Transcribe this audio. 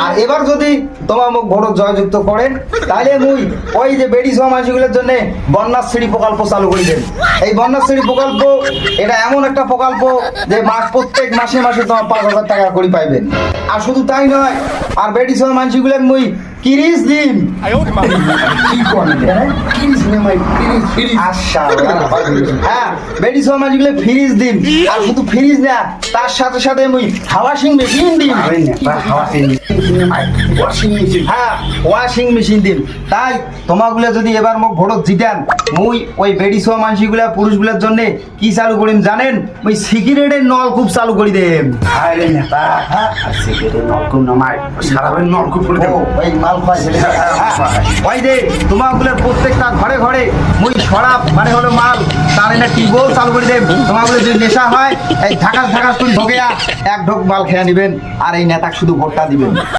আর এবার যদি তোমার মুখ ভোট জয়যুক্ত করেন তাহলে মুই ওই যে বেড়ি সমাজগুলোর জন্য বন্যাশ্রী প্রকল্প চালু করে দেন। এই বন্যাশ্রী প্রকল্প এটা এমন একটা প্রকল্প যে প্রত্যেক মাসে মাসে তোমার 5,000 টাকা করে পাইবেন। আর শুধু তাই নয়, আর বেড়ি সমাজগুলো মুই কিরিস দিন কি করেন কিরিস নেমাই ফ্রিজ আচ্ছা হ্যাঁ বেড়ি সমাজগুলো ফ্রিজ দিন। আর শুধু ফ্রিজ না, তার সাথে সাথে মুই ওয়াশিং মেশিন দিন। হ্যাঁ ওয়াশিং মেশিন দিন। তাই তোমাগুলো যদি এবার মোক ভোট জিতান মুই ওই বেড়ি সহ মানসিগুলা পুরুষগুলোর জন্য কি চালু করিম জানেন? ওই সিগারেটের নলকূপ চালু করি দেন। ওই মাল ওই যে তোমাগুলোর প্রত্যেকটা ঘরে ঘরে মুই সরাব মানে হলো মাল তার এনে টিউবওয়েল চালু করে দেব। তোমাগুলো যদি নেশা হয় এই ঢাকাস ঢাকাস করে ঢোকে এক ঢোক মাল খেয়ে নিবেন আর এই নেতাকে শুধু ভোটটা দিবেন।